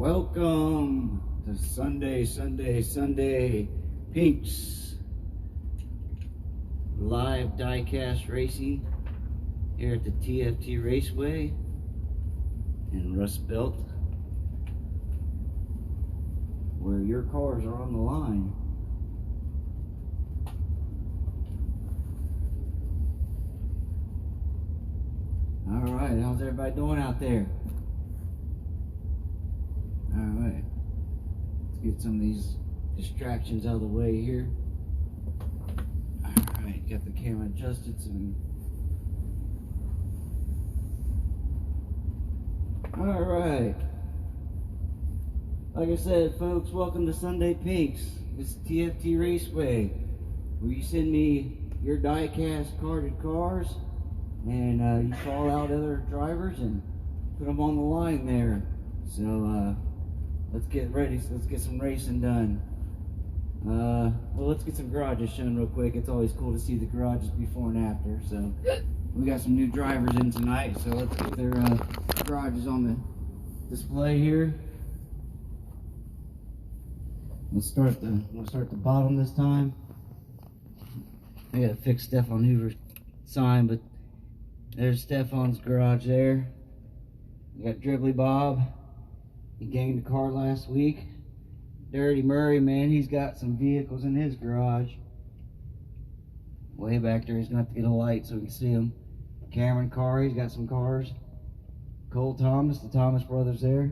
Welcome to Sunday Pinks live diecast racing here at the T.F.T. Raceway in Rust Belt, where your cars are on the line. All right, how's everybody doing out there? All right, let's get some of these distractions out of the way here. All right, got the camera adjusted so all right, like I said, folks, welcome to Sunday Pinks. It's T.F.T. Raceway, where you send me your diecast carded cars and you call out other drivers and put them on the line there. So let's get ready. So let's get some racing done. Well, let's get some garages shown real quick. It's always cool to see the garages before and after. So we got some new drivers in tonight, so let's get their garages on the display here. We'll start the bottom this time. I gotta fix Stefan Hoover's sign, but there's Stefan's garage there. We got Dribbly Bob. He gained a car last week. Dirty Murray, man, he's got some vehicles in his garage. Way back there, he's gonna have to get a light so we can see him. Cameron Carr, he's got some cars. Cole Thomas, the Thomas brothers there.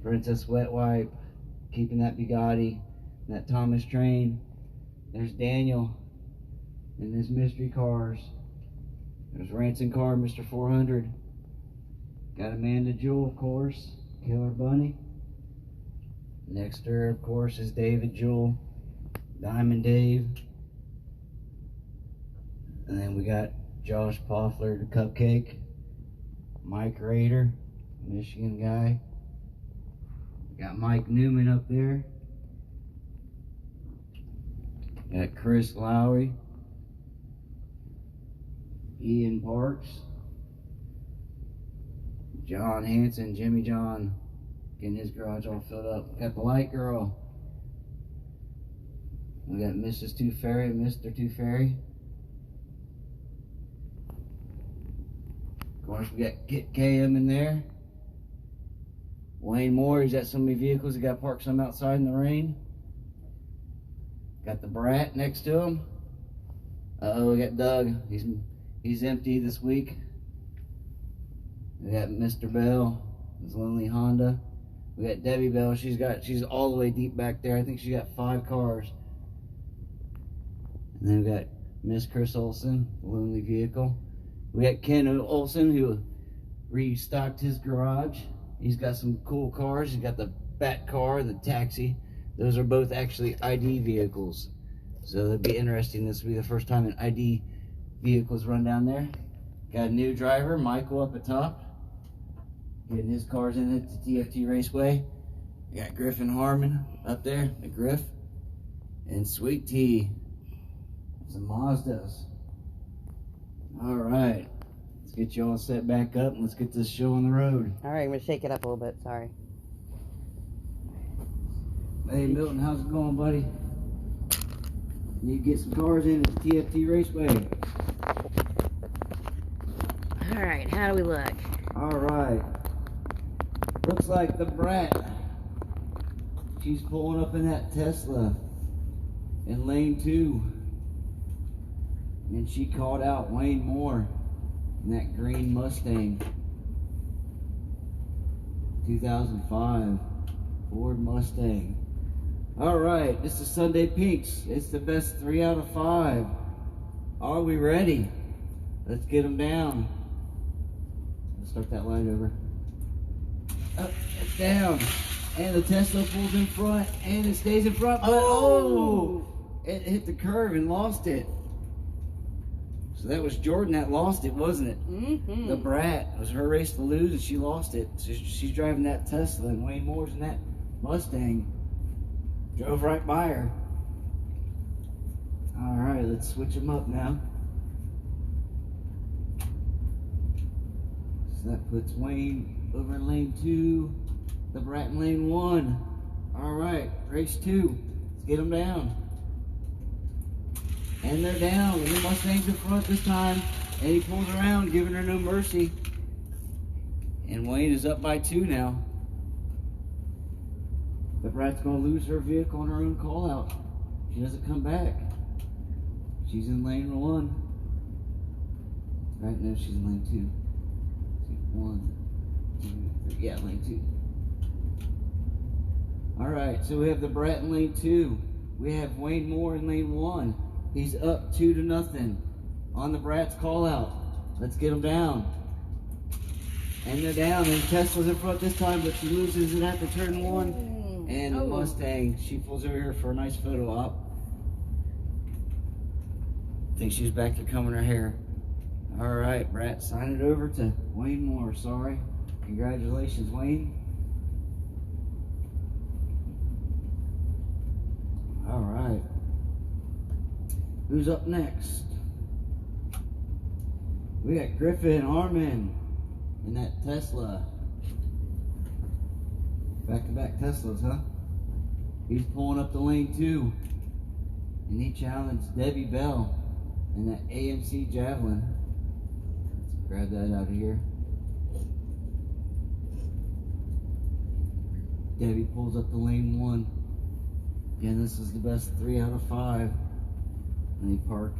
Princess Wet Wipe, keeping that Bugatti, that Thomas train. There's Daniel in his mystery cars. There's Ranson Car, Mr. 400. Got Amanda Jewel, of course, Killer Bunny. Next to her, of course, is David Jewel, Diamond Dave. And then we got Josh Poffler, the Cupcake. Mike Rader, Michigan guy. Got Mike Newman up there. Got Chris Lowry. Ian Parks. John Hanson, Jimmy John, getting his garage all filled up. Got the Light Girl. We got Mrs. Tooth Fairy and Mr. Tooth Fairy. Of course, we got Kit KM in there. Wayne Moore, he's got so many vehicles, he got parked some outside in the rain. Got the Brat next to him. We got Doug. He's empty this week. We got Mr. Bell, his lonely Honda. We got Debbie Bell. She's all the way deep back there. I think she got 5 cars. And then we got Miss Chris Olson, lonely vehicle. We got Ken Olson, who restocked his garage. He's got some cool cars. He's got the Bat car, the Taxi. Those are both actually ID vehicles. So it'll be interesting. This will be the first time an ID vehicles run down there. Got a new driver, Michael, up at top. Getting his cars in at the T.F.T. Raceway. We got Griffin Harmon up there, the Griff. And Sweet Tea. Some Mazdas. Alright. Let's get you all set back up and let's get this show on the road. Alright, I'm going to shake it up a little bit, sorry. Hey Milton, how's it going, buddy? Need to get some cars in at the T.F.T. Raceway. Alright, how do we look? Alright. Looks like the Brat. She's pulling up in that Tesla in lane 2. And she called out Wayne Moore in that green Mustang. 2005 Ford Mustang. Alright, this is Sunday Pinks. It's the best 3 out of 5. Are we ready? Let's get them down. Let's start that line over. Up, it's down. And the Tesla pulls in front and it stays in front. But oh! It hit the curve and lost it. So that was Jordan that lost it, wasn't it? Mm-hmm. The Brat. It was her race to lose and she lost it. So she's driving that Tesla and Wayne Moore's in that Mustang. Drove right by her. Alright, let's switch them up now. So that puts Wayne over in lane 2. The Brat in lane 1. All right, race 2. Let's get them down. And they're down. And the Mustang's in front this time. And he pulls around, giving her no mercy. And Wayne is up by 2 now. The Brat's going to lose her vehicle on her own call out. She doesn't come back. She's in lane 1. Right now she's in lane 2. 1, 2, 3. Yeah, lane 2. Alright, so we have the Brat in lane 2. We have Wayne Moore in lane 1. He's up 2-0 on the Brat's call out. Let's get him down. And they're down, and Tesla's in front this time, but she loses it after turn 1. And the Mustang, she pulls over here for a nice photo op. I think she's back to combing her hair. Alright, Brat, sign it over to Wayne Moore. Sorry. Congratulations, Wayne. Alright. Who's up next? We got Griffin Harmon in that Tesla. Back-to-back Teslas, huh? He's pulling up the lane 2. And he challenged Debbie Bell in that AMC Javelin. Let's grab that out of here. Debbie pulls up the lane 1. Again, this is the best 3 out of 5. And they park,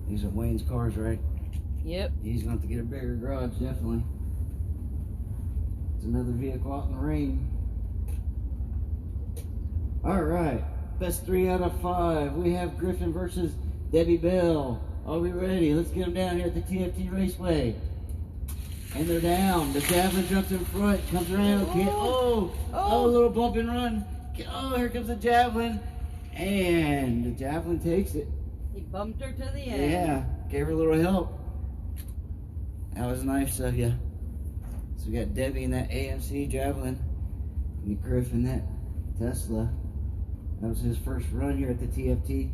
these are Wayne's cars, right? Yep. He's going to have to get a bigger garage, definitely. It's another vehicle out in the rain. Alright, best 3 out of 5. We have Griffin versus Debbie Bell. Are we ready? Let's get them down here at the T.F.T. Raceway. And they're down. The Javelin jumps in front, comes around. A little bump and run. Oh, here comes the Javelin. And the Javelin takes it. He bumped her to the end. Yeah, gave her a little help. That was nice of you. So we got Debbie in that AMC Javelin. And Griff in that Tesla. That was his first run here at the T.F.T.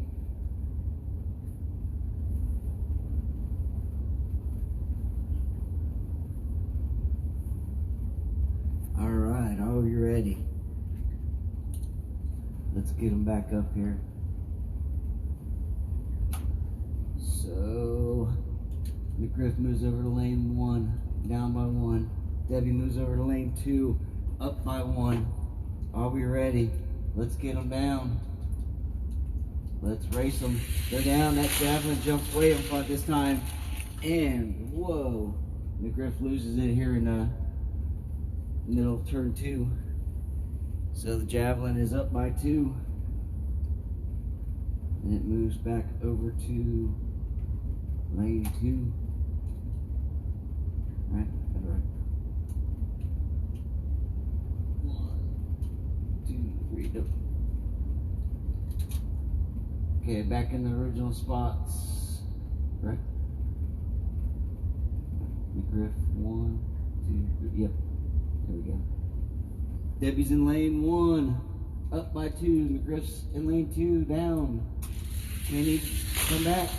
Alright, are you ready? Let's get him back up here. So, McGriff moves over to lane 1, down by 1. Debbie moves over to lane 2, up by 1. Are we ready? Let's get them down. Let's race them. They're down. That Javelin jumps way in front this time. And, whoa. McGriff loses it here in the middle of turn 2. So the Javelin is up by 2. And it moves back over to lane 2. Right? That's right. 1, 2, 3, no. Okay, back in the original spots. Right? McGriff, 1, 2, 3. Yep. There we go. Debbie's in lane 1. Up by 2. McGriff's in lane 2. Down. Can he come back?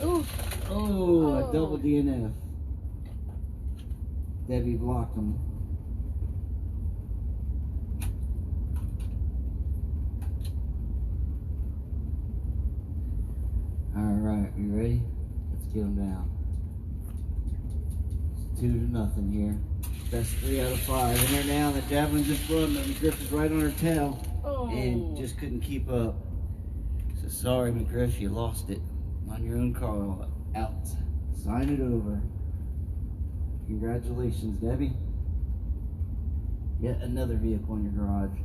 A double DNF. Debbie blocked him. Alright, you ready? Let's get him down. It's 2-0 here. Best 3 out of 5. And they're down. The Javelin's in front. And McGriff is right on her tail. And just couldn't keep up. So sorry, McGriff, you lost it on your own car out. Sign it over. Congratulations, Debbie. Yet another vehicle in your garage.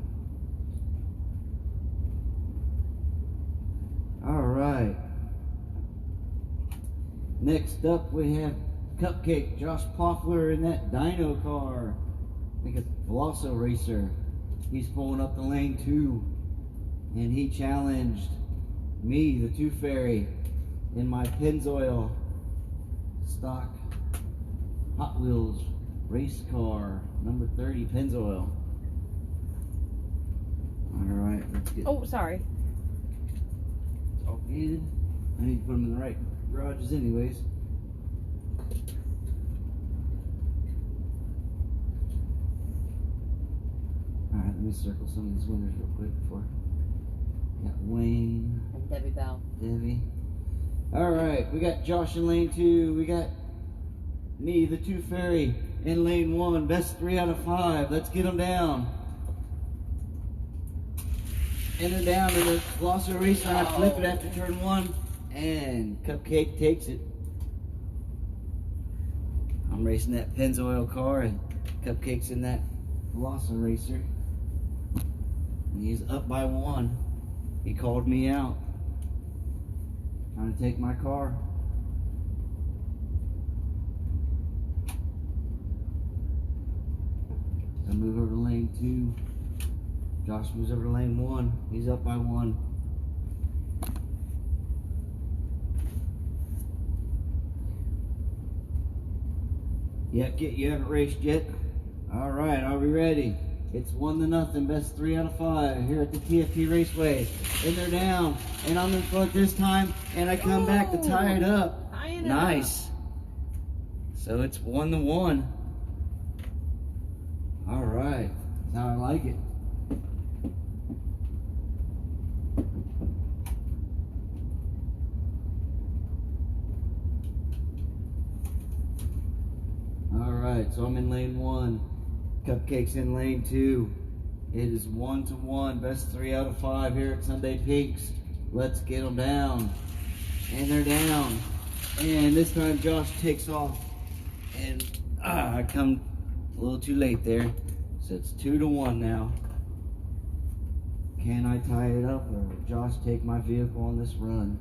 Alright. Next up we have Cupcake, Josh Poffler in that dyno car. I think it's Veloso Racer. He's pulling up the lane 2. And he challenged me, the Tooth Fairy, in my Pennzoil stock Hot Wheels race car, number 30 Pennzoil. Alright, let's get... Oh, sorry. It's all good. I need to put them in the right garages anyways. me circle some of these winners real quick before. Got Wayne. And Debbie Bell. Debbie. Alright, we got Josh in lane 2. We got me, the Two Fairy, in lane 1. Best 3 out of 5. Let's get them down. And then down to the Velocity Racer. I flip it after turn 1. And Cupcake takes it. I'm racing that Pennzoil car, and Cupcake's in that Velocity Racer. And he's up by 1. He called me out. Trying to take my car. I move over to lane 2. Josh moves over to lane 1. He's up by 1. You haven't raced yet? Alright, are we ready? It's 1-0, best 3 out of 5 here at the T.F.T. Raceway. And they're down, and I'm in front this time, and I come back to tie it up. Nice. So it's 1-1. Alright, that's how I like it. Alright, so I'm in lane 1. Cupcake's in lane 2. It is 1-1. Best 3 out of 5 here at Sunday Peaks. Let's get them down. And they're down. And this time Josh takes off. And I come a little too late there. So it's 2-1 now. Can I tie it up, or will Josh take my vehicle on this run?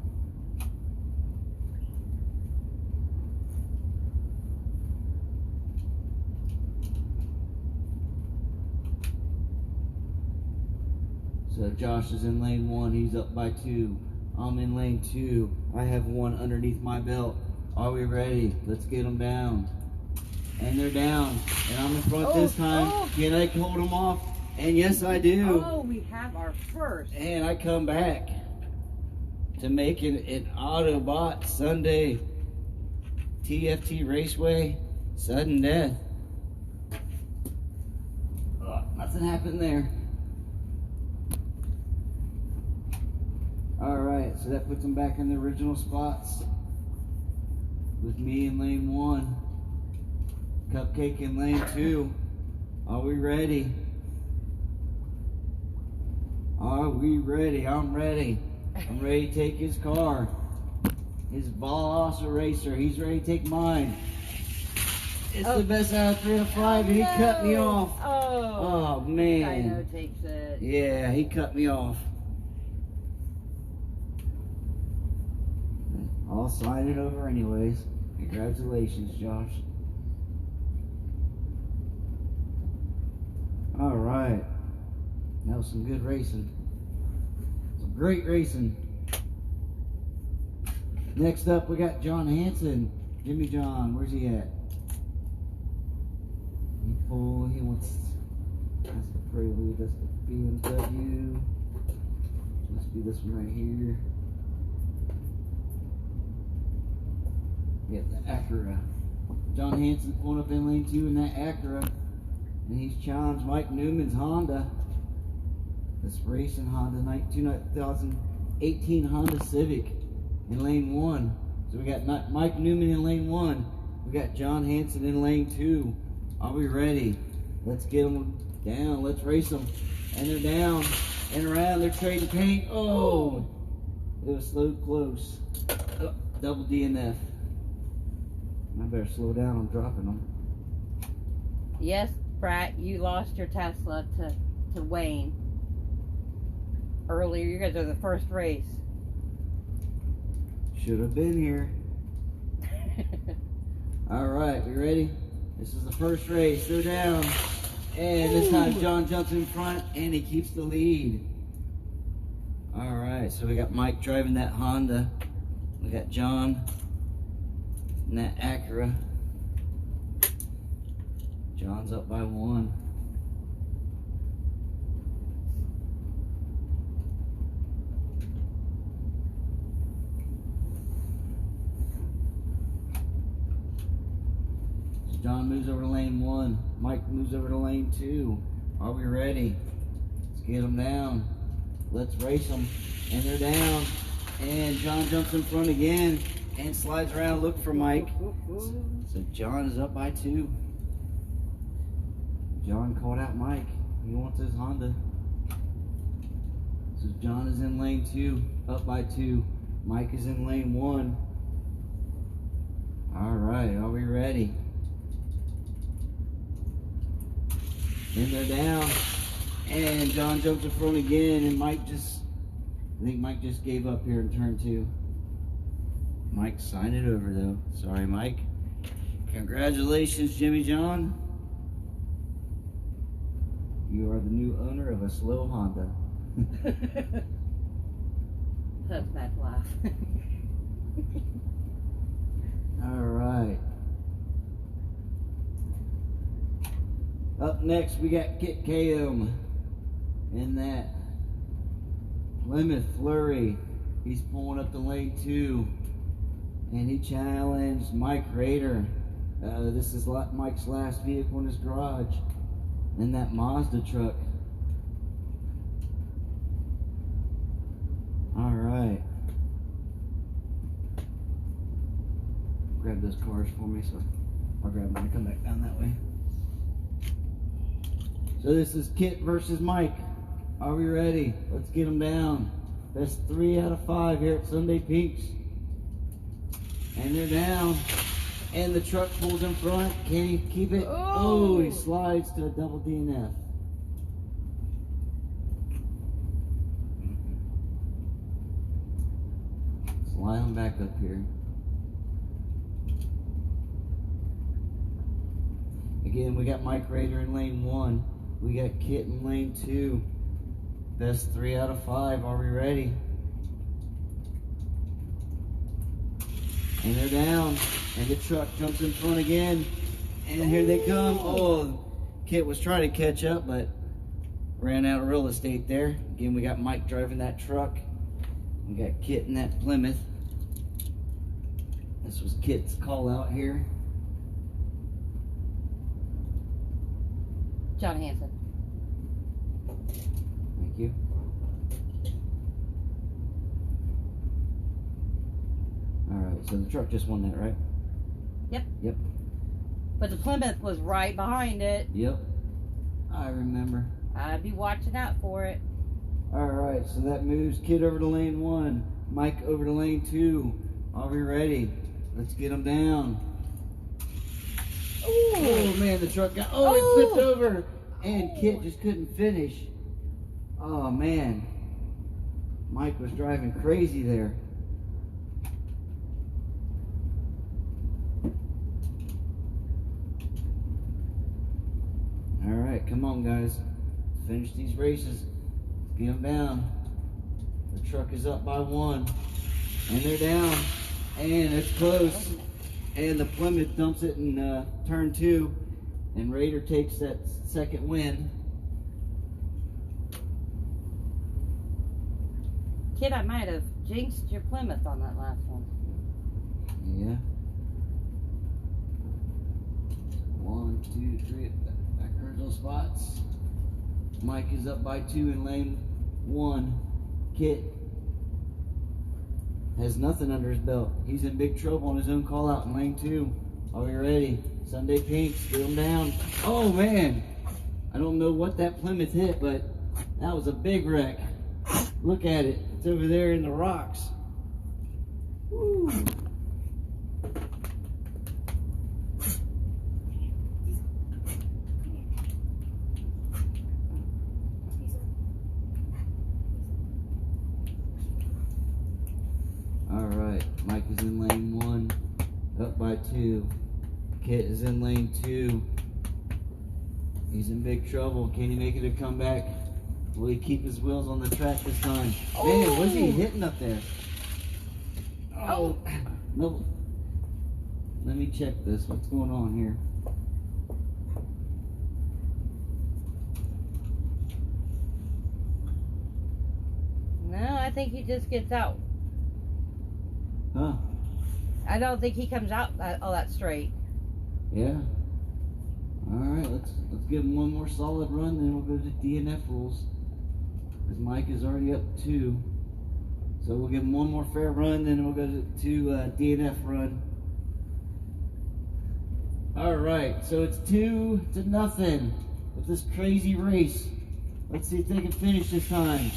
So Josh is in lane 1, he's up by 2. I'm in lane 2. I have 1 underneath my belt. Are we ready? Let's get them down. And they're down. And I'm in front this time. Can I hold them off? And yes, I do. Oh, we have our first. And I come back to make it an Autobot Sunday T.F.T. Raceway sudden death. Nothing happened there. Alright, so that puts them back in the original spots with me in lane 1. Cupcake in lane 2. Are we ready? Are we ready? I'm ready. I'm ready to take his car. His Velocity Racer. He's ready to take mine. It's the best out of 3 out of 5, and he cut me off. Oh man. Dino takes it. Yeah, he cut me off. I'll sign it over anyways. Congratulations, Josh. All right. That was some good racing. Some great racing. Next up, we got John Hanson. Jimmy John, where's he at? He wants, that's the Prelude, that's the BMW. Must be this one right here. Yeah, the Acura. John Hanson pulling up in lane 2 in that Acura. And he's challenged Mike Newman's Honda. This racing Honda 2018 Honda Civic in lane 1. So we got Mike Newman in lane 1. We got John Hanson in lane 2. Are we ready? Let's get them down. Let's race them. And they're down and around. They're trading paint. Oh! It was so close. Double DNF. I better slow down. I'm dropping them. Yes, Brat, you lost your Tesla to Wayne earlier. You guys are the first race. Should have been here. All right, we ready? This is the first race. They're down. And this time John jumps in front and he keeps the lead. All right, so we got Mike driving that Honda. We got John in that Acura. John's up by 1. So John moves over to lane 1. Mike moves over to lane 2. Are we ready? Let's get them down. Let's race them. And they're down. And John jumps in front again and slides around. Look for Mike. So John is up by 2. John called out Mike. He wants his Honda. So John is in lane 2, up by 2. Mike is in lane 1. All right, are we ready? And they're down. And John jumps in front again, and I think Mike just gave up here in turn 2. Mike signed it over though. Sorry, Mike. Congratulations, Jimmy John. You are the new owner of a slow Honda. That's that laugh. All right. Up next, we got Kit Kaum in that Plymouth Flurry. He's pulling up to lane 2, and he challenged Mike Rader. This is Mike's last vehicle in his garage, in that Mazda truck. All right. Grab those cars for me, so I'll grab them and come back down that way. So this is Kit versus Mike. Are we ready? Let's get them down. That's 3 out of 5 here at Sunday Peaks. And they're down. And the truck pulls in front. Can he keep it? Oh, he slides to a double DNF. Slide him back up here. Again, we got Mike Rader in lane 1. We got Kit in lane 2. Best 3 out of 5. Are we ready? And they're down. And the truck jumps in front again. And here they come. Oh, Kit was trying to catch up, but ran out of real estate there. Again, we got Mike driving that truck. We got Kit in that Plymouth. This was Kit's call out here. John Hanson. Thank you. All right, so the truck just won that, right? Yep. Yep. But the Plymouth was right behind it. Yep. I remember. I'd be watching out for it. All right, so that moves Kit over to lane 1, Mike over to lane 2. Are we ready? Let's get them down. Ooh. Oh man, the truck got, it flipped over, and Kit just couldn't finish. Oh man, Mike was driving crazy there. All right, come on guys, finish these races. Let's get them down. The truck is up by 1, and they're down, and it's close. And the Plymouth dumps it in turn 2, and Rader takes that second win. Kid, I might have jinxed your Plymouth on that last one. Yeah. 1, 2, 3, back original spots. Mike is up by 2 in lane 1. Kit has nothing under his belt. He's in big trouble on his own call out in lane 2. Are we ready? Sunday Pinks, get him down. Oh man, I don't know what that Plymouth hit, but that was a big wreck. Look at it, it's over there in the rocks. Woo. All right, Mike is in lane 1, up by 2. Kit is in lane 2. He's in big trouble. Can he make it a comeback? Will he keep his wheels on the track this time? Man, what's he hitting up there? Oh, no. Let me check this. What's going on here? No, I think he just gets out. Huh? I don't think he comes out all that straight. Yeah. All right, let's give him one more solid run, then we'll go to DNF rules. because Mike is already up 2. So we'll give him one more fair run, then we'll go to DNF run. All right, so it's 2-0 with this crazy race. Let's see if they can finish this time.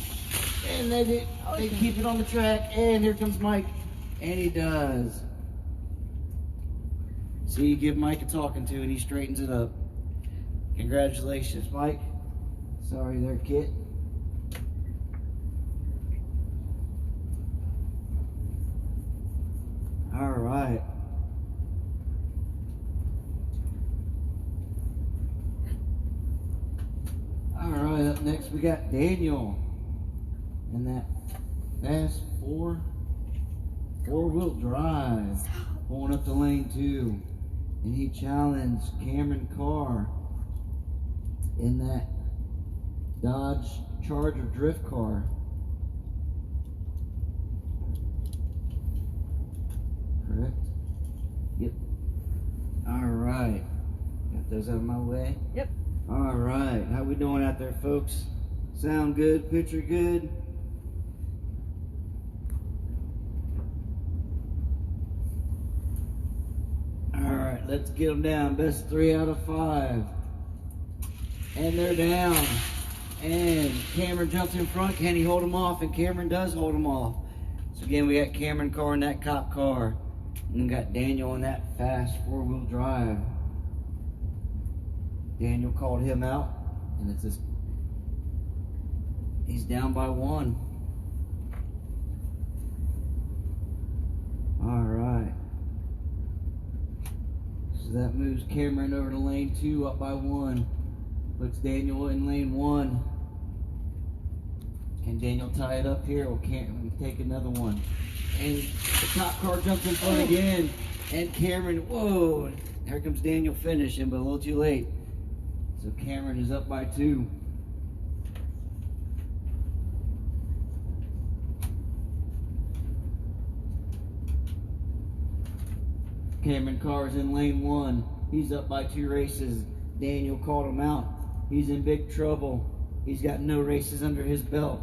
And they keep it on the track, and here comes Mike, and he does. So you give Mike a talking to, and he straightens it up. Congratulations, Mike. Sorry there, Kit. All right. All right, up next we got Daniel in that fast four-wheel drive, pulling up to lane 2, and he challenged Cameron Carr in that Dodge Charger drift car. Correct? Yep. All right. Got those out of my way? Yep. All right. How we doing out there, folks? Sound good? Picture good? All right. Let's get them down. Best 3 out of 5. And they're down. And Cameron jumps in front. Can he hold him off? And Cameron does hold him off. So again, we got Cameron Carr in that cop car. And we got Daniel in that fast 4-wheel drive. Daniel called him out. And it's just, he's down by 1. All right. So that moves Cameron over to lane 2, up by 1. Puts Daniel in lane 1. Can Daniel tie it up here, or can't we take another one? And the top car jumps in front again. And Cameron, whoa, here comes Daniel finishing, but a little too late. So Cameron is up by 2. Cameron Carr is in lane 1. He's up by 2 races. Daniel called him out. He's in big trouble. He's got no races under his belt.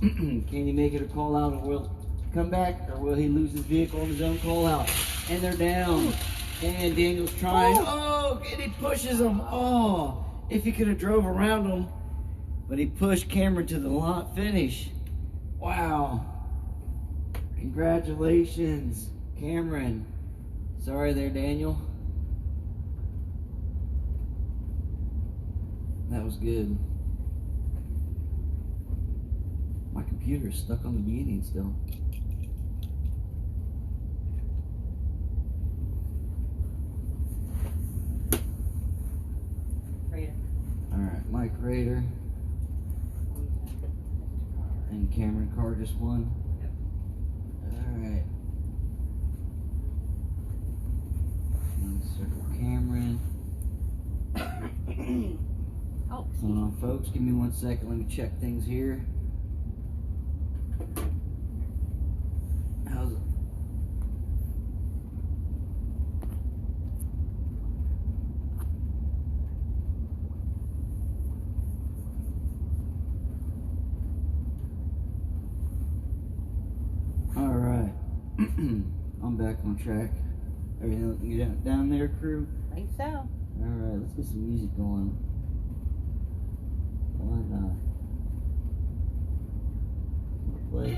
Can he make it a call out, or will come back, or will he lose his vehicle on his own call out? And they're down. And Daniel's trying. Oh, and he pushes him. Oh, if he could have drove around him, but he pushed Cameron to the lot finish. Wow. Congratulations, Cameron. Sorry there, Daniel. That was good. My computer is stuck on the beginning still. Rader. Alright, Mike Rader and Cameron Carr just won. Yep. Alright. Circle Cameron. Oh, Hold on, folks. Give me 1 second. Let me check things here. How's it? All right. I'm back on track. Everything looking good down there, crew? I think so. All right, let's get some music going. Why not? Play.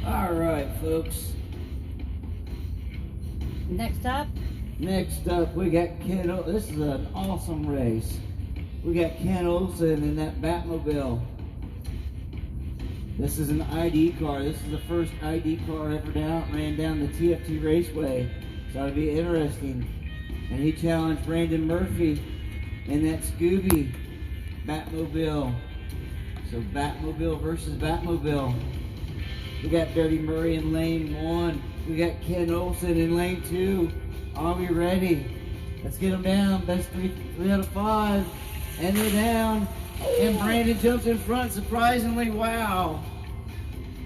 All right, folks. Next up, We got Ken. This is an awesome race. We got Ken Olsen in that Batmobile. This is an ID car. This is the first ID car ever ran down the T.F.T. Raceway. So it'll be interesting. And he challenged Brandon Murphy in that Scooby Batmobile. So Batmobile versus Batmobile. We got Dirty Murray in lane 1. We got Ken Olsen in lane 2. Are we ready? Let's get them down. Best 3 out of 5. And they're down. And Brandon jumps in front, surprisingly. Wow.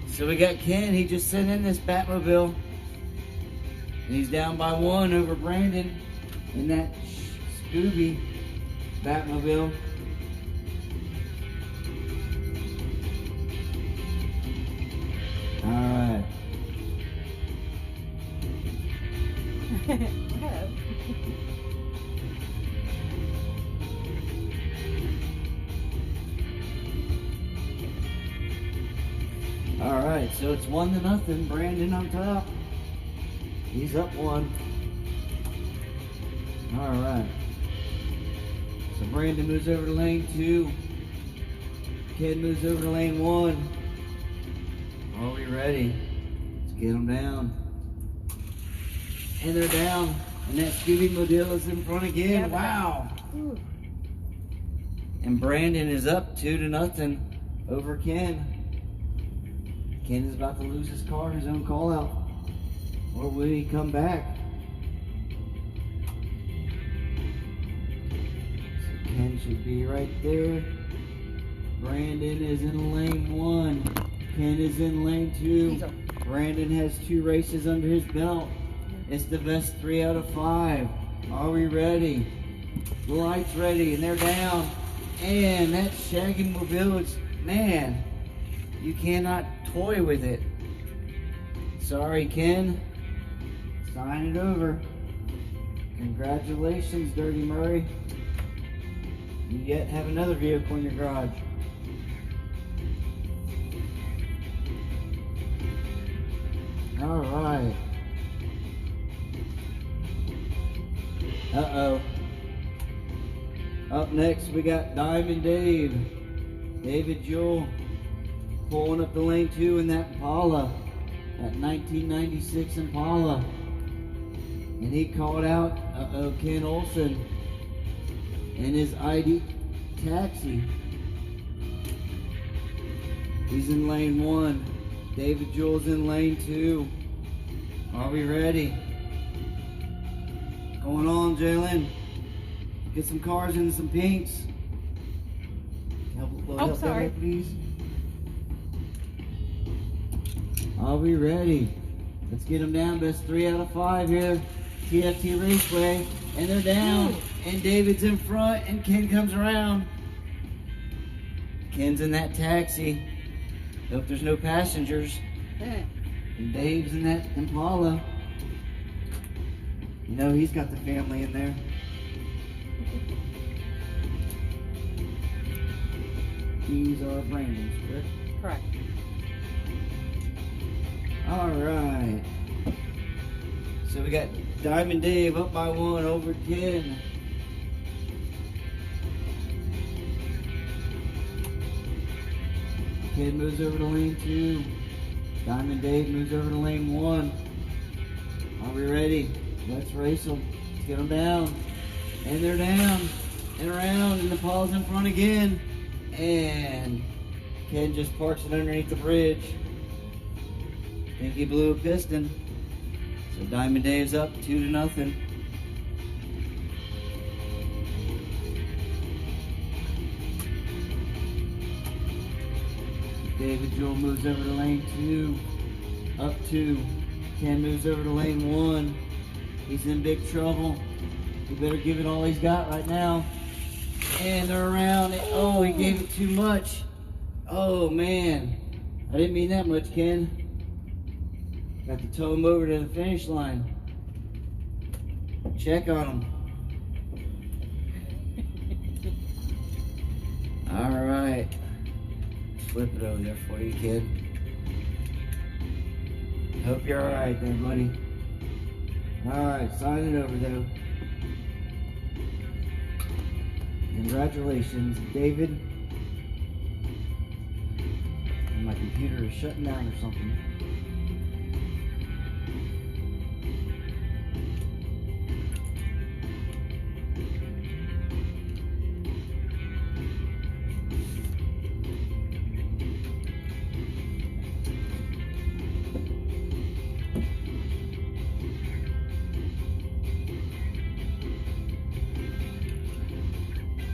So we got Ken. He just sent in this Batmobile. And he's down by 1 over Brandon in that Scooby Batmobile. Hello. All right, so it's 1-0. Brandon on top. He's up 1. All right. So Brandon moves over to lane 2. Ken moves over to lane 1. Are we ready? Let's get them down. And they're down. And that Scooby Modilla's in front again. Yeah, wow. Ooh. And Brandon is up 2-0 over Ken. Ken is about to lose his car, his own call out. Or will he come back? So Ken should be right there. Brandon is in lane 1. Ken is in lane 2. Brandon has 2 races under his belt. It's the best 3 out of 5. Are we ready? The light's ready, and they're down. And that Shaggy Mobile is, man, you cannot toy with it. Sorry, Ken. Sign it over. Congratulations, Dirty Murray. You yet have another vehicle in your garage. All right. Uh-oh. Up next, we got Diamond Dave. David Jewell pulling up the lane 2 in that Impala. That 1996 Impala. And he called out, Ken Olsen in his ID taxi. He's in lane 1. David Jewell's in lane 2. Are we ready? Going on, Jalen. Get some cars and some pinks. Help sorry. That, please. Are we ready? Let's get them down. Best 3 out of 5 here. T.F.T. Raceway. And they're down. And David's in front. And Ken comes around. Ken's in that taxi. Hope there's no passengers. And Dave's in that Impala. You know he's got the family in there. These are Brandon's, correct? Correct. All right. So we got Diamond Dave up by 1 over Ken. Ken moves over to lane 2. Diamond Dave moves over to lane 1. Are we ready? Let's race them. Let's get them down. And they're down. And around. And the Paul's in front again. And Ken just parks it underneath the bridge. I think he blew a piston. So Diamond Dave's up 2-0. David Jewell moves over to lane 2. Up 2. Ken moves over to lane 1. He's in big trouble. He better give it all he's got right now. And they're around. Oh, he gave it too much. Oh, man. I didn't mean that much, Ken. Got to tow him over to the finish line. Check on him. All right. Flip it over there for you, kid. Hope you're all right there, buddy. All right, sign it over, though. Congratulations, David. And my computer is shutting down or something.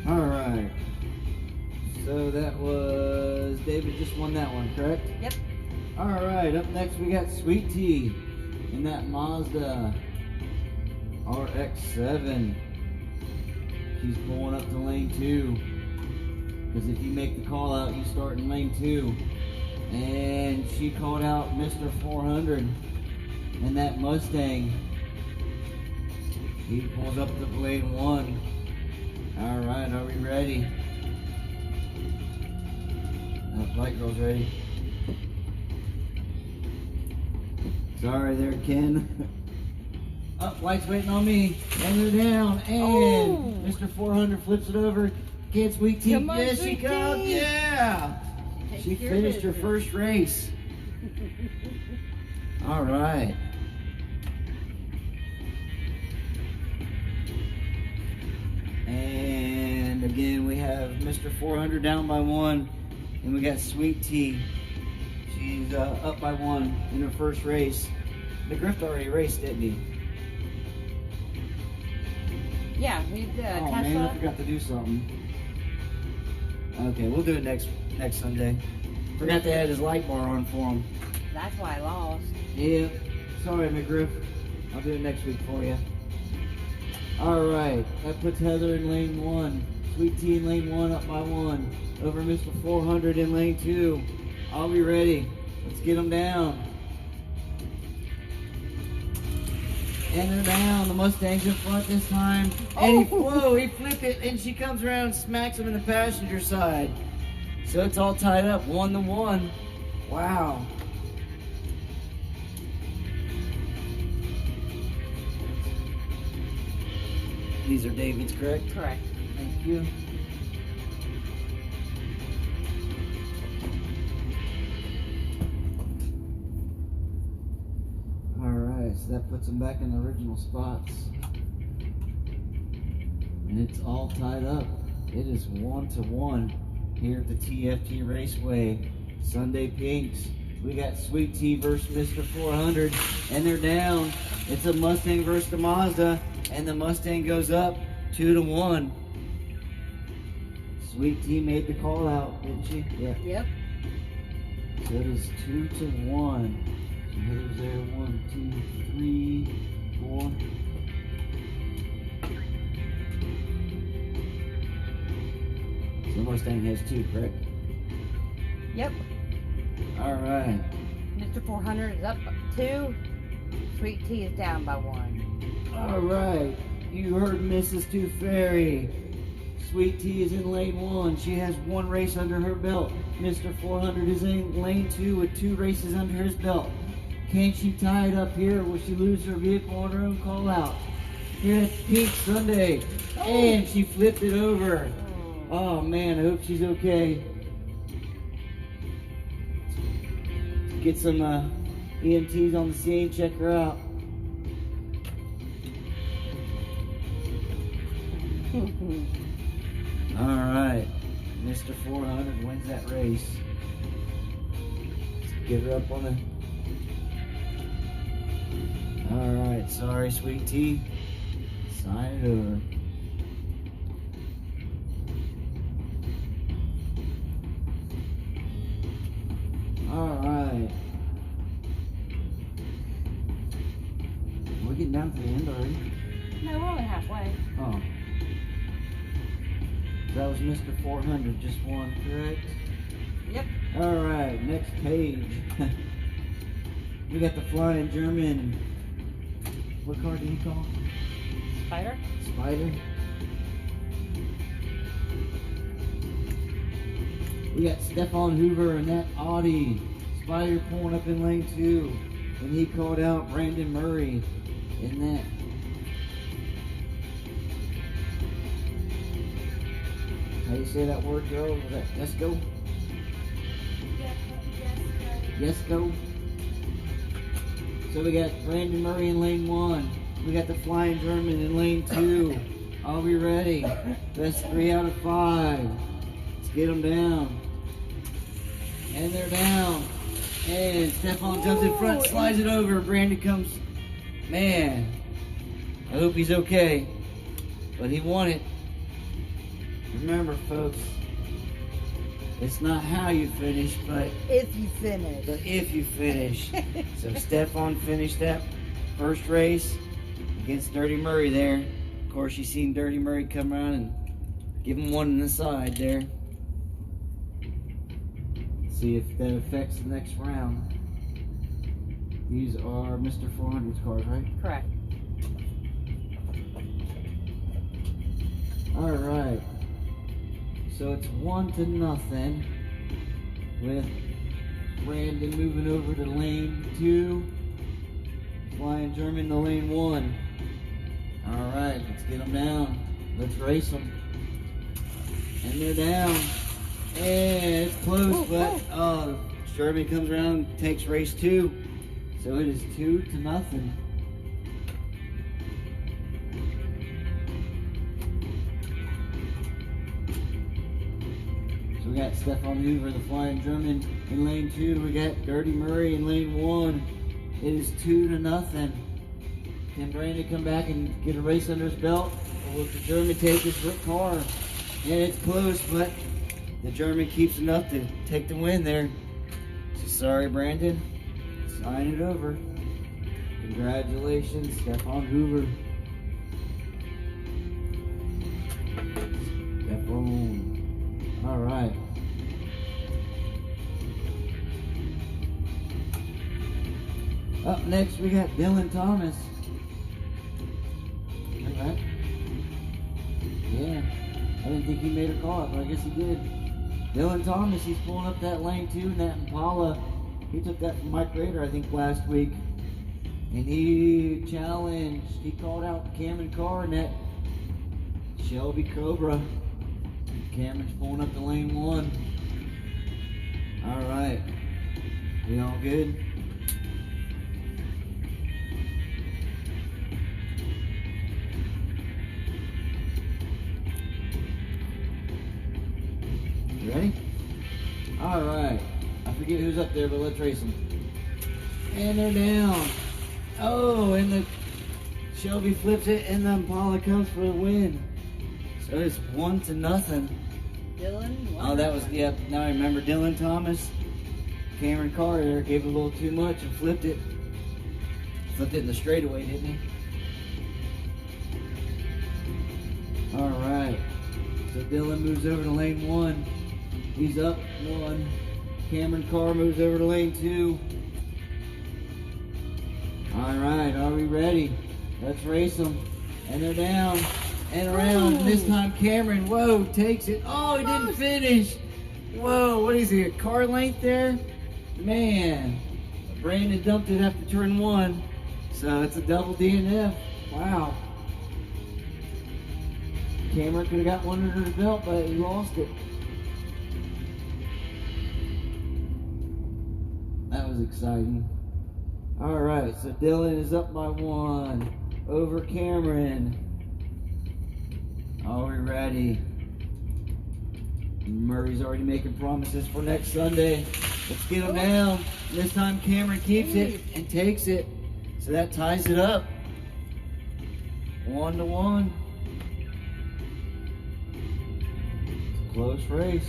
Alright, so that was, David just won that one, correct? Yep. Alright, up next we got Sweet Tea in that Mazda RX-7. She's pulling up to lane 2, because if you make the call out, you start in lane 2. And she called out Mr. 400 in that Mustang. He pulls up to lane 1. All right, are we ready? Light girl's ready. Sorry there, Ken. Up, light's waiting on me. And they're down. And Mr. 400 flips it over. Can Sweet Tea? Come on, Yes, she Sweet comes. Tea. Yeah. She Take your finished her business. first race. All right. And again, we have Mr. 400 down by 1. And we got Sweet Tea. She's up by 1 in her first race. McGriff already raced, didn't he? Yeah, we did Oh man, I Tesla. forgot to do something. Okay, we'll do it next Sunday. Forgot to add his light bar on for him. That's why I lost. Yeah, sorry McGriff. I'll do it next week for you. Alright, that puts Heather in lane 1. Sweet Tea in lane 1, up by 1. Over Mr. 400 in lane 2. I'll be ready. Let's get them down. And they're down. The Mustang's in front this time. And he flipped it, and she comes around and smacks him in the passenger side. So it's all tied up, 1-1. Wow. These are David's, correct? Correct. Thank you. Alright, so that puts them back in the original spots. And it's all tied up. It is 1-1 here at the T.F.T. Raceway. Sunday Pinks. We got Sweet Tea versus Mr. 400. And they're down. It's a Mustang versus the Mazda. And the Mustang goes up 2-1. Sweet Tea made the call out, didn't she? Yeah. Yep. So it is 2-1. So Heather's there. 1, 2, 3, 4. So the Mustang has 2, correct? Yep. All right. Mr. 400 is up 2. Sweet Tea is down by 1. All right. You heard Mrs. Tooth Fairy. Sweet Tea is in lane 1. She has 1 race under her belt. Mr. 400 is in lane 2 with 2 races under his belt. Can she tie it up here? Will she lose her vehicle on her own call out? Here at Pink Sunday. And she flipped it over. Oh man, I hope she's okay. Get some EMTs on the scene, check her out. Alright, Mr. 400 wins that race. Let's get her up on the... Alright, sorry Sweet Tea. Sign it over. Alright. We're getting down to the end already. No, we're only halfway. Oh. That was Mr. 400, just 1, correct? Yep. Alright, next page. We got the Flying German. What car did he call? Spider? Spider. We got Stefan Hoover and that Audi. Spider pulling up in lane 2. And he called out Brandon Murray in that. How do you say that word, Joe? Was that yes go? Yes go. So we got Brandon Murray in lane 1. We got the Flying German in lane 2. Are we ready? That's 3 out of 5. Let's get them down. And they're down. And Stefan jumps in front, slides it over. Brandon comes. Man, I hope he's okay. But he won it. Remember, folks, it's not how you finish, but If you finish. if you finish. So Stefan finished that first race against Dirty Murray there. Of course, you seen Dirty Murray come around and give him one in the side there. See if that affects the next round. These are Mr. 400's cars, right? Correct. All right. So it's 1-0 with Brandon moving over to lane 2. Flying German to lane 1. All right, let's get them down. Let's race them. And they're down. And it's close, but German comes around and takes race 2. So it is 2-0. So we got Stefan Hoover, the Flying German, in lane 2. We got Dirty Murray in lane 1. It is 2-0. Can Brandon come back and get a race under his belt? Or will the German take his car? And it's close, but the German keeps enough to take the win there. So sorry, Brandon. Sign it over. Congratulations, Stefan Hoover. Stefan. All right. Up next, we got Dylan Thomas. All right. Yeah. I didn't think he made a call, but I guess he did. Dylan Thomas, he's pulling up that lane 2 in that Impala. He took that from Mike Rader, I think, last week. And he challenged, he called out Cameron Carr in that Shelby Cobra. Cameron's pulling up to lane 1. All right. We all good? You ready? All right. I forget who's up there, but let's race them. And they're down. Oh, and the Shelby flips it, and the Impala comes for the win. So it's 1-0. Dylan? Oh, that was, yep. Now I remember Dylan Thomas. Cameron Carr there gave a little too much and flipped it. Flipped it in the straightaway, didn't he? All right. So Dylan moves over to lane 1. He's up 1. Cameron Carr moves over to lane 2. All right, are we ready? Let's race them. And they're down and around. And this time Cameron, whoa, takes it. Oh, he didn't finish. Whoa, what is he, a car length there? Man, Brandon dumped it after turn 1. So it's a double DNF. Wow. Cameron could have got one under the belt, but he lost it. That was exciting. All right, so Dylan is up by 1 over Cameron. Are we ready? Murray's already making promises for next Sunday. Let's get him down. This time Cameron keeps it and takes it. So that ties it up. 1-1. Close race.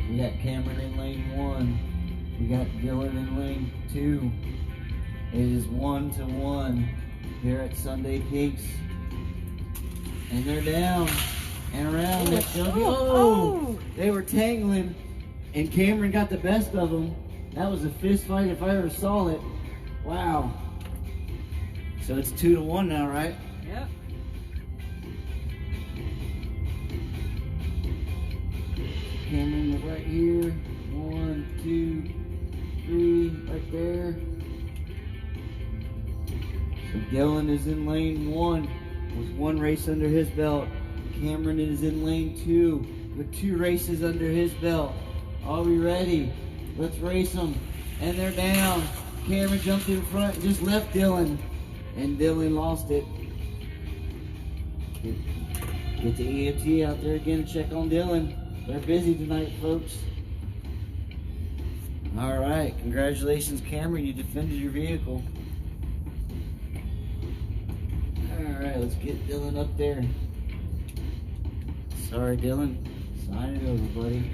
We got Cameron in lane 1. We got Dylan in lane 2. It is 1-1 here at Sunday Peaks. And they're down and around that Shelby. Oh! They were tangling, and Cameron got the best of them. That was a fist fight if I ever saw it. Wow. So it's 2-1 now, right? Yep. Cameron is right here. 1, 2, 3, right there. So Dylan is in lane 1 with 1 race under his belt. Cameron is in lane 2 with 2 races under his belt. Are we ready? Let's race them. And they're down. Cameron jumped in front and just left Dylan. And Dylan lost it. Get the E.F.T out there again and check on Dylan. They're busy tonight, folks. All right, congratulations, Cameron. You defended your vehicle. All right, let's get Dylan up there. Sorry, Dylan. Sign it over, buddy.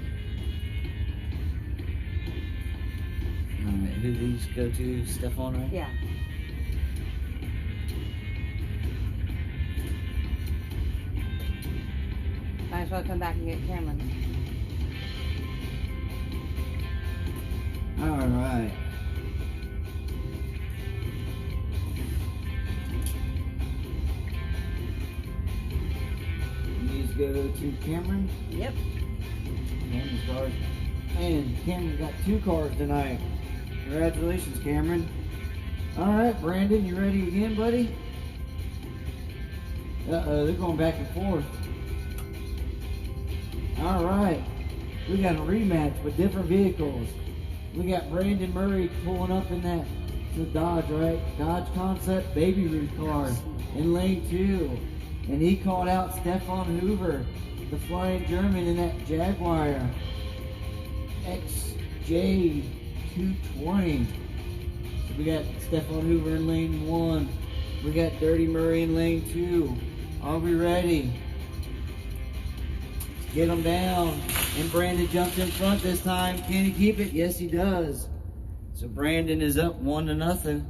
All right, who did these go to? Stefan, right? Yeah. Might as well come back and get Cameron. All right. go to Cameron. Yep. Cameron's cars. And Cameron got 2 cars tonight. Congratulations, Cameron. Alright, Brandon, you ready again, buddy? Uh-oh, they're going back and forth. Alright, we got a rematch with different vehicles. We got Brandon Murray pulling up in that, it's a Dodge, right? Dodge Concept Baby Ruth car in lane 2. And he called out Stefan Hoover, the Flying German, in that Jaguar XJ220. So we got Stefan Hoover in lane 1. We got Dirty Murray in lane 2. Are we ready? Get him down. And Brandon jumps in front this time. Can he keep it? Yes, he does. So Brandon is up 1-0.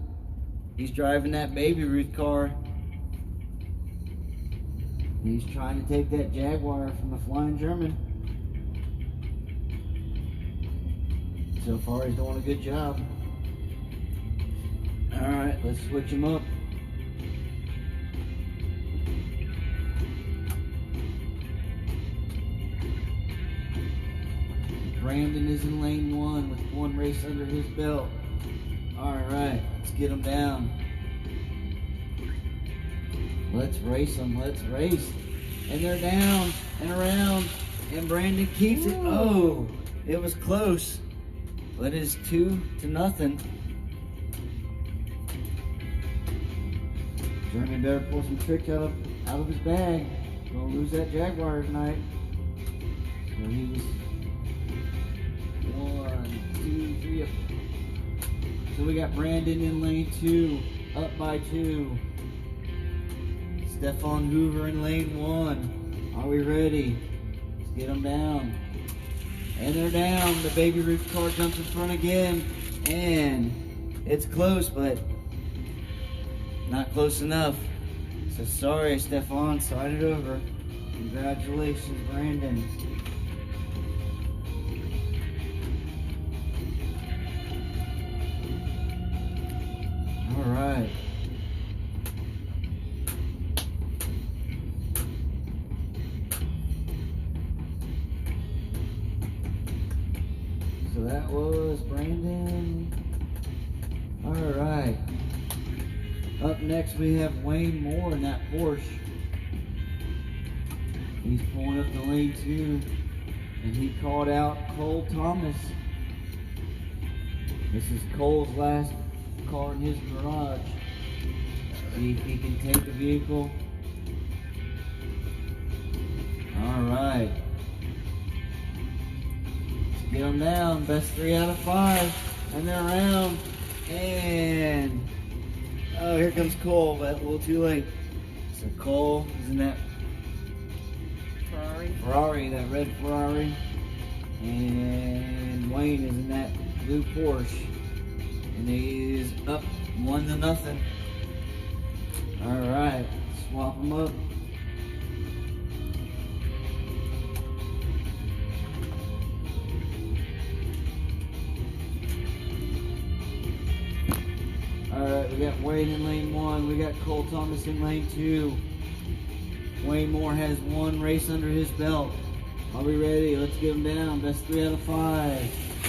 He's driving that Baby Ruth car. He's trying to take that Jaguar from the Flying German. So far, he's doing a good job. Alright, let's switch him up. Brandon is in lane 1 with 1 race under his belt. Alright, let's get him down. Let's race them, let's race. And they're down and around, and Brandon keeps it. Oh, it was close, but it's 2-0. German better pull some tricks out of his bag. Gonna lose that Jaguar tonight. So he was 1, 2, 3. So we got Brandon in lane 2, up by 2. Stefan Hoover in lane 1. Are we ready? Let's get them down. And they're down. The Baby Ruth car jumps in front again. And it's close, but not close enough. So sorry, Stefan. Slide it over. Congratulations, Brandon. All right. So that was Brandon. All right. Up next we have Wayne Moore in that Porsche. He's pulling up to lane 2, and he called out Cole Thomas. This is Cole's last car in his garage. See if he can take the vehicle. All right. Let's get them down. Best 3 out of 5. And they're around. And oh, here comes Cole, but a little too late. So Cole is in that Ferrari, that red Ferrari. And Wayne is in that blue Porsche. And he is up 1-0. All right, swap them up. Alright, we got Wayne in lane 1. We got Cole Thomas in lane 2. Wayne Moore has 1 race under his belt. Are we ready? Let's get them down. Best 3 out of 5.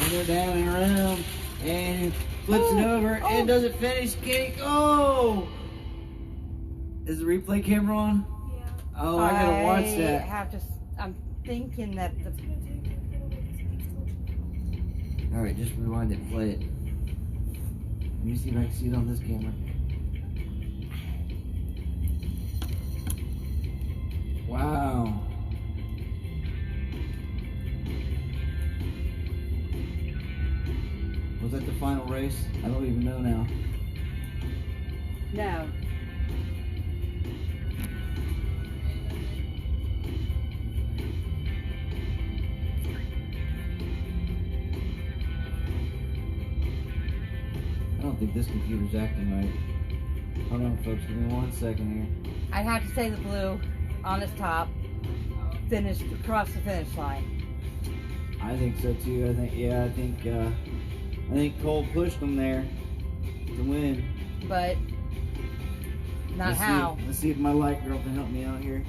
And they're down and around. And flips it over and doesn't finish. Oh! Is the replay camera on? Yeah. Oh, I gotta watch that. I'm thinking that the... Alright, just rewind it and play it. Let me see if I can see it on this camera. Wow. Was that the final race? I don't even know now. No. I don't think this computer's acting right. Hold on, folks. Give me 1 second here. I'd have to say the blue on his top finished across the finish line. I think so too. I think Cole pushed him there to win. But not how. Let's see if my light girl can help me out here.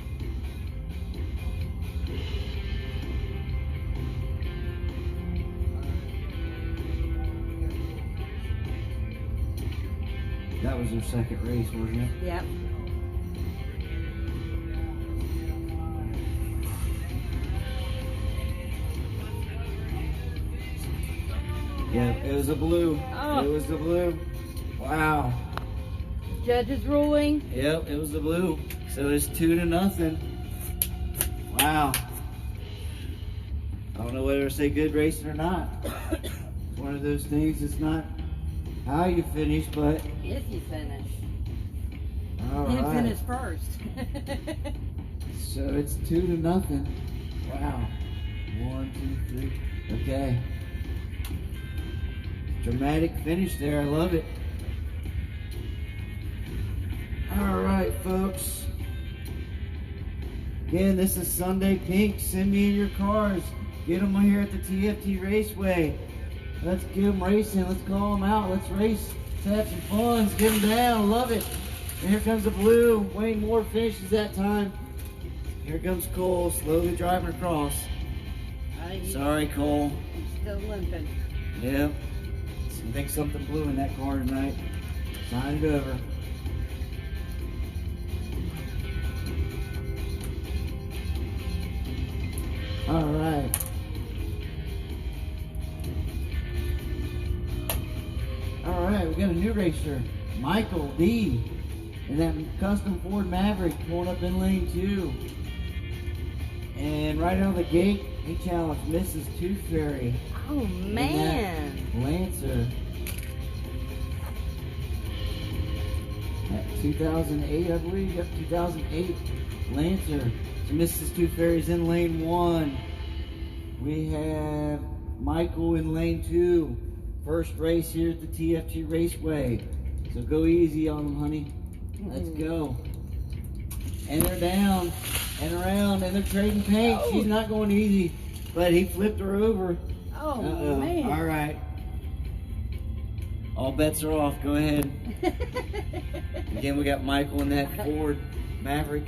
That was their second race, wasn't it? Yep. Yeah, it was a blue. Oh. It was the blue. Wow. Judge's ruling. Yep, it was the blue. So it's 2-0. Wow. I don't know whether to say good racing or not. It's one of those things, it's not how you finish, but Yes, you finished. all You right. finished first. So it's 2-0. Wow. 1, 2, 3. Okay. Dramatic finish there. I love it. All right, folks. Again, this is Sunday Pink. Send me in your cars. Get them here at the T.F.T. Raceway. Let's get them racing. Let's call them out. Let's race. Let's have some fun. Let's get them down. Love it. And here comes the blue. Wayne Moore finishes that time. Here comes Cole, slowly driving across. Sorry, Cole. Still limping. Yep. I think something blue in that car tonight. Sign it over. All right. All right, we got a new racer, Michael D. in that custom Ford Maverick pulling up in lane 2. And right out of the gate, he challenged Mrs. Tooth Fairy. Oh, man. Lancer. At 2008, I believe. Yep, 2008 Lancer. So Mrs. Tooth Fairy's in lane 1. We have Michael in lane 2. First race here at the T.F.T. Raceway. So go easy on them, honey. Let's go. And they're down and around and they're trading paint. Oh. She's not going easy, but he flipped her over. Oh, Uh-oh. man. All right. All bets are off. Go ahead. Again, we got Michael in that Ford Maverick.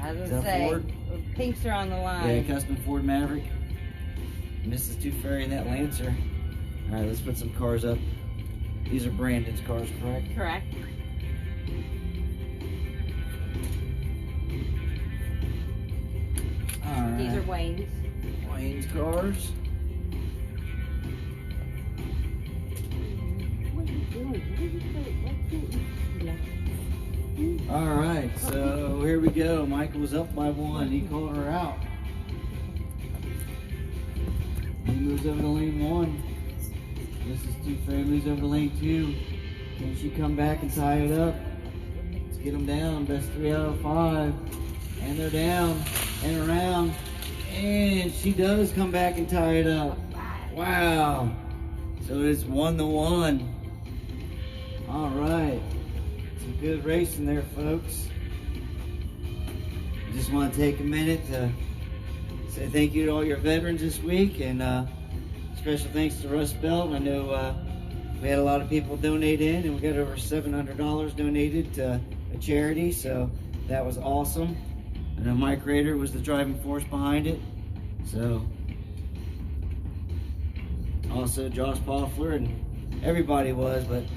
I was Is going that to say, Ford? pinks are on the Yeah, line. custom Ford Maverick. Mrs. Tooth Fairy in that Lancer. All right, let's put some cars up. These are Brandon's cars, correct? Correct. All right. These are Wayne's. Wayne's cars. What are you doing? All right, so here we go. Michael was up by 1. He called her out. He moves over to lane 1. Mrs. Tooth Fairy moves over to lane 2. Can she come back and tie it up? Let's get them down. Best 3 out of 5. And they're down and around. And she does come back and tie it up. Wow. So it's 1-1. All right. Some good racing there, folks. I just want to take a minute to say thank you to all your veterans this week, and special thanks to Russ Belt. I know we had a lot of people donate in, and we got over $700 donated to a charity, so that was awesome. I know Mike Rader was the driving force behind it, so also Josh Poffler, and everybody was, but it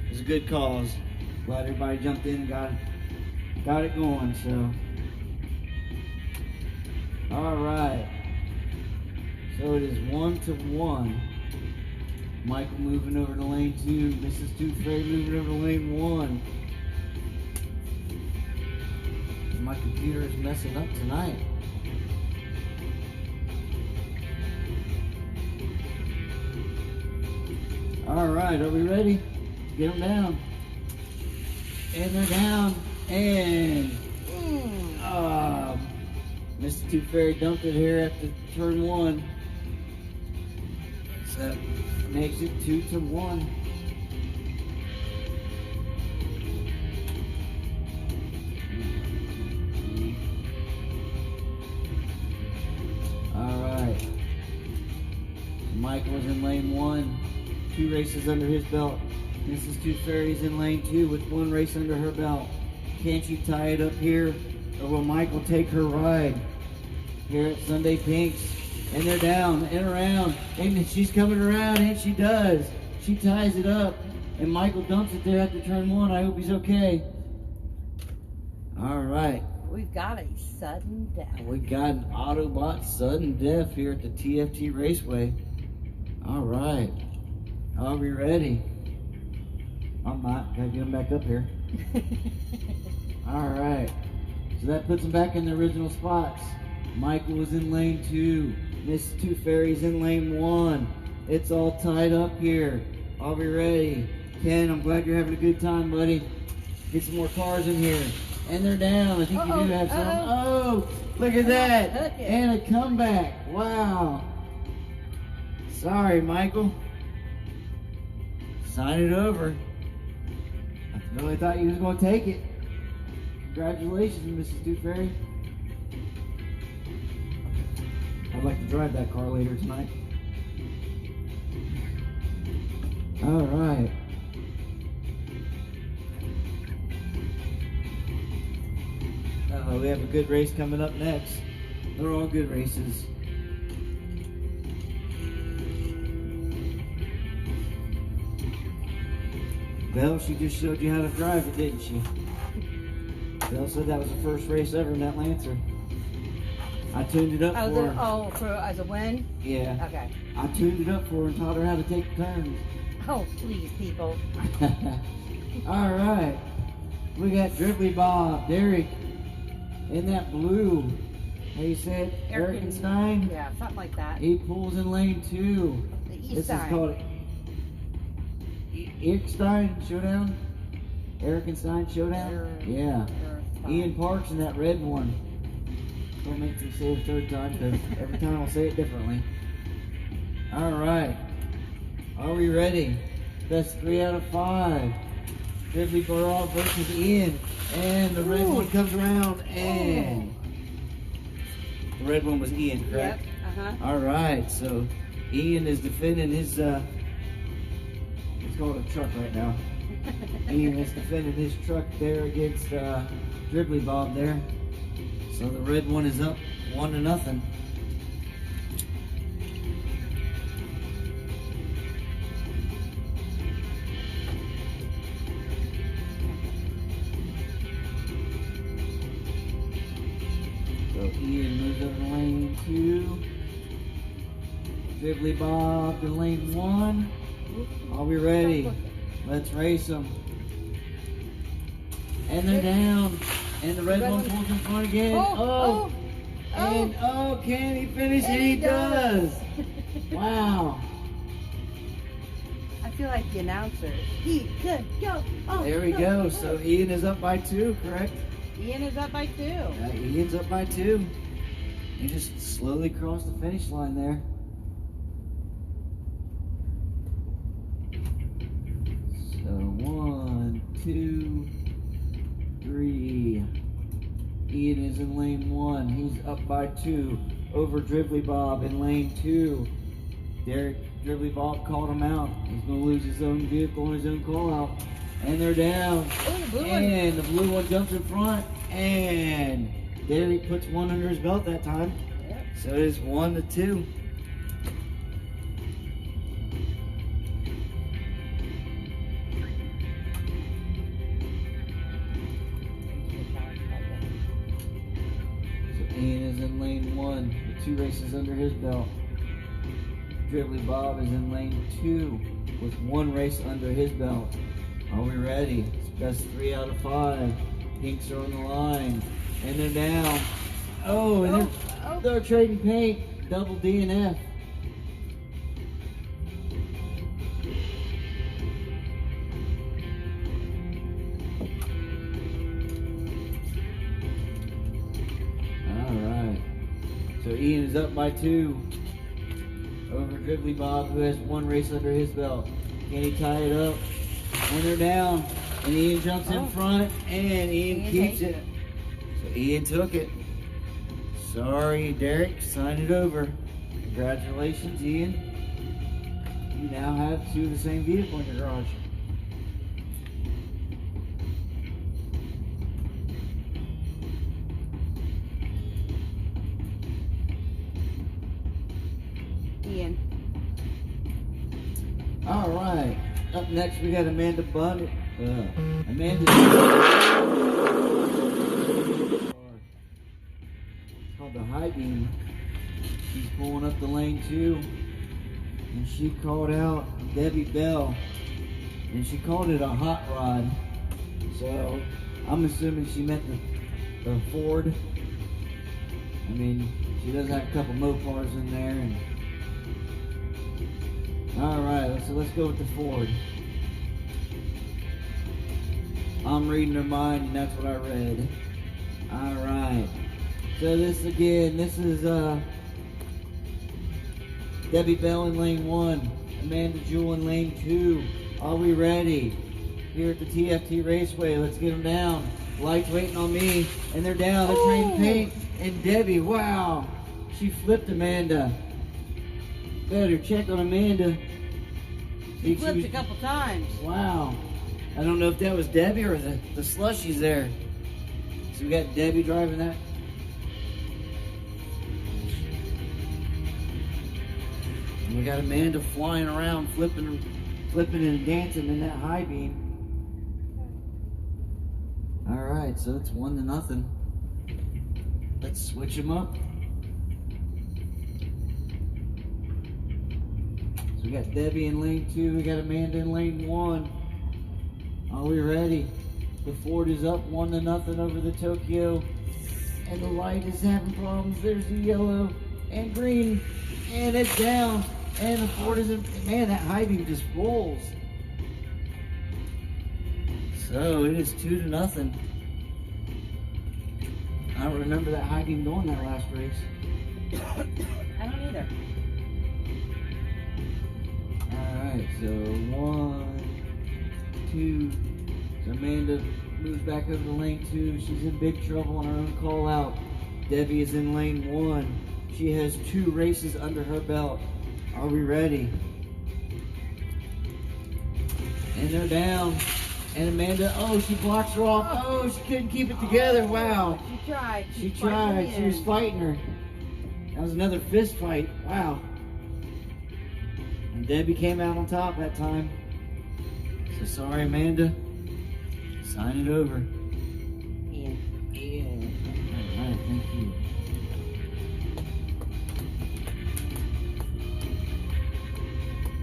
was a good cause. Glad everybody jumped in and got it going, so. All right. So it is 1-1. Michael moving over to lane 2. Mrs. Tooth Fairy moving over to lane 1. My computer is messing up tonight. All right, are we ready? Get them down. And they're down. And Mr. Tooth Fairy dumped it here after turn 1. So makes it 2-1. All right. Michael was in lane 1. 2 races under his belt. Mrs. Tooth Fairy's in lane 2 with 1 race under her belt. Can she tie it up here, or will Michael take her ride? here at Sunday Pinks. And they're down and around. And she's coming around, and she does. She ties it up. And Michael dumps it there after turn 1. I hope he's okay. All right. We've got a sudden death. We got an Autobot sudden death here at the T.F.T. Raceway. All right. Are we ready? I'm not. Gotta get him back up here. All right. So that puts them back in the original spots. Michael was in lane 2. Miss Two Fairies in lane 1. It's all tied up here. Are we ready? Ken, I'm glad you're having a good time, buddy. Get some more cars in here. And they're down. I think you do have some. Oh, look at that. And a comeback. Wow. Sorry, Michael. Sign it over. I really thought you was going to take it. Congratulations, Mrs. Two Fairy. I'd like to drive that car later tonight. All right. We have a good race coming up next. They're all good races. Belle, she just showed you how to drive it, didn't she? Belle said that was the first race ever in that Lancer. I tuned it up for her. As a win? Yeah. Okay. I tuned it up for her and taught her how to take turns. Oh, please, people. All right. We got Dribbly Bob, Derek, in that blue. How you say it? Erikenstein? Yeah, something like that. He pulls in lane 2. This is called Erikenstein Showdown? Erikenstein Showdown? Yeah. Ian Parks in that red one. Don't make me say it a third time because every time I'll say it differently. All right. Are we ready? Best 3 out of 5. Dribbly Bob versus Ian. And the red one comes around and... The red one was Ian, correct? Yep. All right. So Ian is defending his... It's called a truck right now. Ian is defending his truck there against Dribbly Bob there. So the red one is up 1-0. So Ian moves up to lane 2. Dribbly Bob to lane 1. Are we ready? Let's race them. And they're down. And the red one pulls in front again. Can he finish? And he does. Wow. I feel like the announcer. He could go. There we go. So Ian is up by 2, correct? Ian is up by 2. Ian's up by 2. He just slowly crossed the finish line there. So 1, 2, 3. Ian is in lane 1. He's up by 2 over Dribbly Bob in lane 2. Dribbly Bob called him out. He's going to lose his own vehicle and his own call out. And they're down. The blue one jumps in front. And Derek puts one under his belt that time. Yep. So it is 1-2. Ian is in lane 1 with 2 races under his belt. Dribbly Bob is in lane 2 with 1 race under his belt. Are we ready? It's best 3 out of 5. Pinks are on the line. And they're down. They're trading paint. Double D and F. So Ian is up by 2 over Dribbly Bob, who has 1 race under his belt. Can he tie it up? And they're down. And Ian jumps in front, and Ian keeps it. So Ian took it. Sorry, Derek. Sign it over. Congratulations, Ian. You now have 2 of the same vehicle in your garage. All right. Up next, we got Amanda Bunny. Amanda. It's called the High Beam. She's pulling up the lane 2, and she called out Debbie Bell, and she called it a hot rod. So I'm assuming she meant the Ford. I mean, she does have a couple Mopars in there, and all right, so let's go with the Ford. I'm reading her mind, and that's what I read. All right. So this is Debbie Bell in lane 1, Amanda Jewell in lane 2. Are we ready? Here at the T.F.T. Raceway, let's get them down. Lights waiting on me, and they're down. They're train paint, and Debbie, wow, she flipped Amanda. Better check on Amanda. She flipped a couple times. Wow. I don't know if that was Debbie or the slushies there. So we got Debbie driving that. And we got Amanda flying around, flipping and dancing in that high beam. All right, so it's 1-0. Let's switch them up. So we got Debbie in lane 2. We got Amanda in lane 1. Are we ready? The Ford is up 1-0 over the Tokyo. And the light is having problems. There's the yellow and green. And it's down. And the Ford isn't. Man, that high beam just rolls. So it is 2-0. I don't remember that high beam doing that last race. I don't either. Alright, so 1, 2. So Amanda moves back over to lane 2. She's in big trouble on her own call out. Debbie is in lane 1. She has 2 races under her belt. Are we ready? And they're down. And Amanda, she blocks her off. Oh, she couldn't keep it together. Wow. She tried. She tried. She was fighting her. That was another fist fight. Wow. And Debbie came out on top that time. So sorry, Amanda. Sign it over. Yeah. All right, thank you.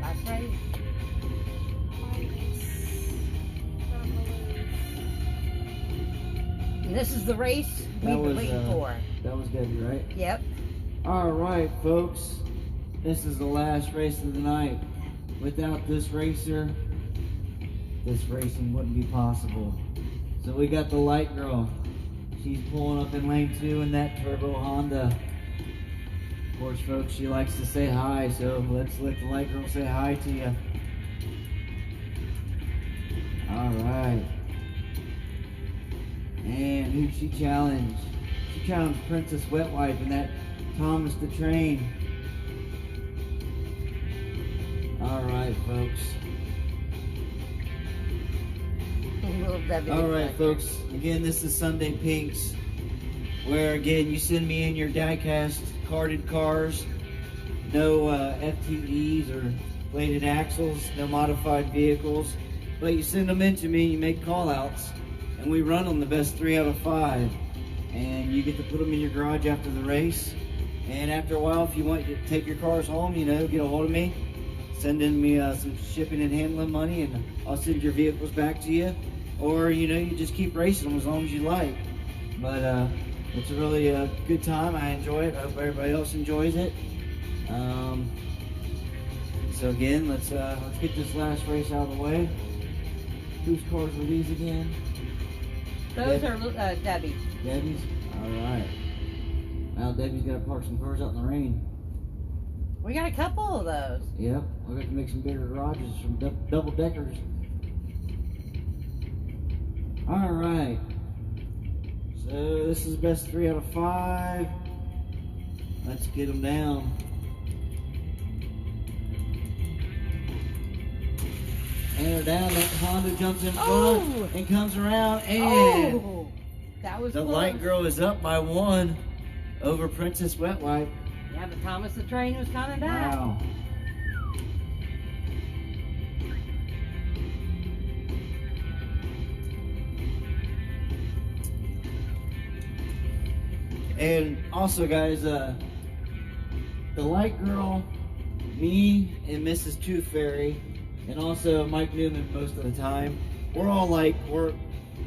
Last race. And this is the race we've been waiting for. That was Debbie, right? Yep. All right, folks. This is the last race of the night. Without this racer, this racing wouldn't be possible. So we got the light girl. She's pulling up in lane 2 in that turbo Honda. Of course, folks, she likes to say hi, so let's let the light girl say hi to you. All right. And who'd she challenge? She challenged Princess Wet Wipe in that Thomas the Train. All right, folks. All right, folks. Again, this is Sunday Pinks, where again you send me in your diecast carded cars, no FTEs or bladed axles, no modified vehicles, but you send them in to me. You make call-outs, and we run them the best 3 out of 5, and you get to put them in your garage after the race. And after a while, if you want to take your cars home, get a hold of me. Send in me some shipping and handling money, and I'll send your vehicles back to you. Or, you just keep racing them as long as you like. But it's a really good time. I enjoy it. I hope everybody else enjoys it. So again, let's get this last race out of the way. Whose cars were these again? Those are Debbie. Debbie's? All right. Now Debbie's got to park some cars out in the rain. We got a couple of those. Yep, we're going to make some bigger garages from double deckers. All right. So this is best 3 out of 5. Let's get them down. And they're down. That Honda jumps in front and comes around. And that was the close. light girl is up by 1 over Princess Wet Wipe. Yeah, but Thomas the Train was kind of down. Wow. And also, guys, the Light Girl, me and Mrs. Tooth Fairy, and also Mike Newman most of the time, we're all like,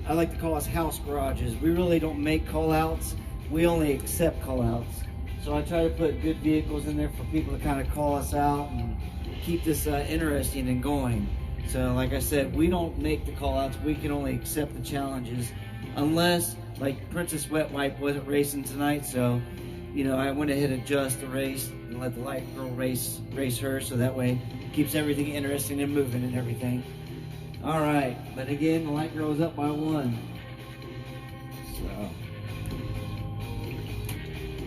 I like to call us house garages. We really don't make call-outs. We only accept call-outs. So I try to put good vehicles in there for people to kind of call us out and keep this interesting and going. So like I said, we don't make the call-outs. We can only accept the challenges, unless, like, Princess Wet Wipe wasn't racing tonight, so, you know, I went ahead and adjust the race and let the Light Girl race her, so that way it keeps everything interesting and moving and everything. All right, but again, the Light Girl is up by 1. So,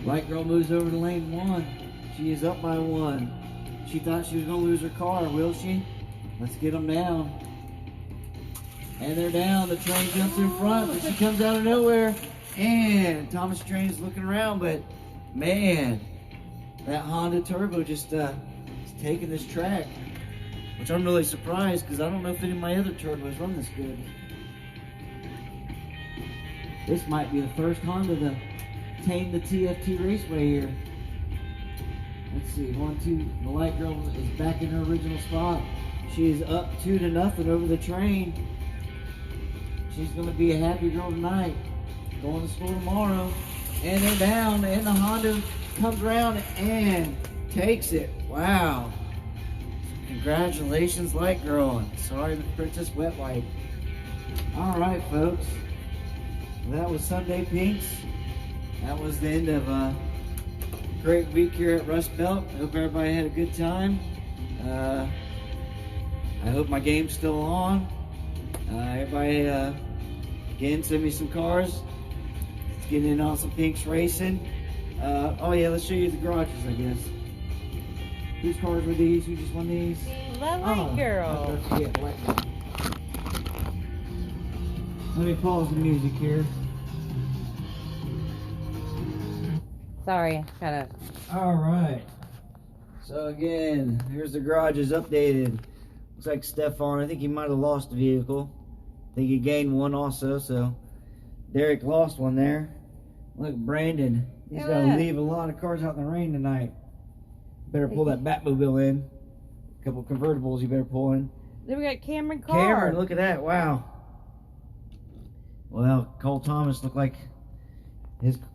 Light Girl moves over to lane 1. She is up by 1. She thought she was going to lose her car, will she? Let's get them down. And they're down. The train jumps in front, but she comes out of nowhere. And Thomas Train's looking around, but man, that Honda Turbo just is taking this track, which I'm really surprised because I don't know if any of my other turbos run this good. This might be the first Honda to tame the T.F.T. Raceway here. Let's see, 1-2. The Light Girl is back in her original spot. She is up 2-0 over the train. She's going to be a happy girl tonight. Going to school tomorrow. And they're down. And the Honda comes around and takes it. Wow. Congratulations, Light Girl. Sorry, the Princess Wet Wipe. All right, folks. That was Sunday Pinks. That was the end of a great week here at Rust Belt. I hope everybody had a good time. I hope my game's still on. Everybody, again, send me some cars. Let's get in on some Pinks racing. Oh yeah, let's show you the garages, I guess. Whose cars were these? Who just won these? The Light Girl. Yeah, Light Girl. Let me pause the music here. Sorry, gotta. All right. So again, here's the garages updated. Looks like Stefan, I think he might have lost a vehicle. I think he gained one also, so Derek lost one there. Look, Brandon, he's got to leave a lot of cars out in the rain tonight. Better pull that Batmobile in. A couple convertibles you better pull in. Then we got Cameron Carr. Cameron, look at that, wow. Well, Cole Thomas looked like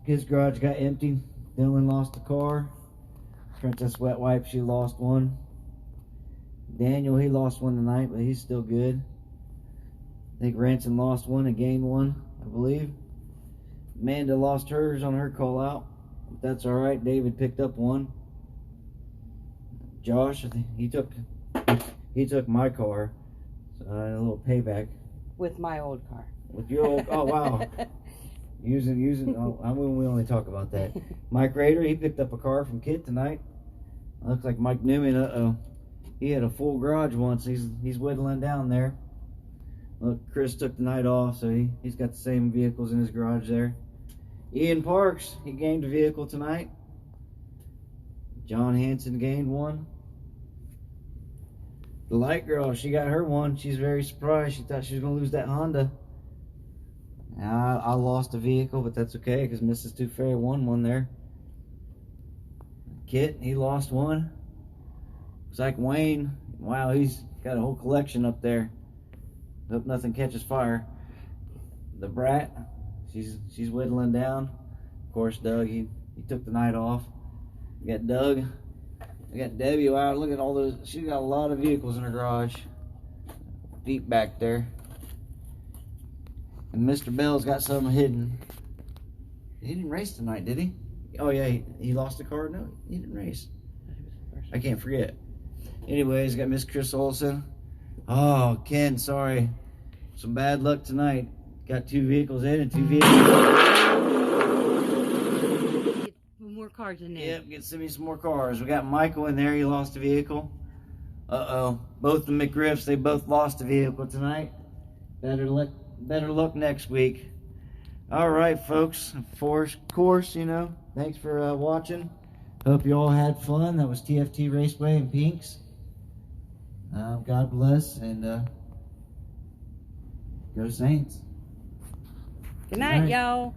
his garage got empty. Dylan lost the car. Princess Wet Wipe, she lost one. Daniel, he lost one tonight, but he's still good. I think Ranson lost one and gained one, I believe. Amanda lost hers on her call out. That's all right. David picked up one. Josh, I think he took my car. So a little payback. With my old car. With your old, oh wow. Using, oh, I mean, we only talk about that. Mike Rader, he picked up a car from Kit tonight. Looks like Mike Newman, he had a full garage once. He's whittling down there. Look, Chris took the night off, so he's got the same vehicles in his garage there. Ian Parks, he gained a vehicle tonight. John Hanson gained one. The Light Girl, she got her one. She's very surprised. She thought she was going to lose that Honda. I lost a vehicle, but that's okay because Mrs. Too Fairy won one there. Kit, he lost one. Looks like Wayne, wow, he's got a whole collection up there. Hope nothing catches fire. The Brat, she's whittling down. Of course, Doug, he took the night off. We got Doug. We got Debbie. Wow, look at all those. She's got a lot of vehicles in her garage. Deep back there. And Mr. Bell's got some hidden. He didn't race tonight, did he? Oh yeah, he lost the car? No, he didn't race. I can't forget. Anyways, got Miss Chris Olson. Oh, Ken, sorry. Some bad luck tonight. Got 2 vehicles in and 2 vehicles out. Get more cars in there. Yep, send me some more cars. We got Michael in there. He lost a vehicle. Uh-oh. Both the McGriffs, they both lost a vehicle tonight. Better luck next week. All right, folks. Of course, you know, thanks for watching. Hope you all had fun. That was T.F.T. Raceway and Pinks. God bless, and go Saints. Good night, y'all.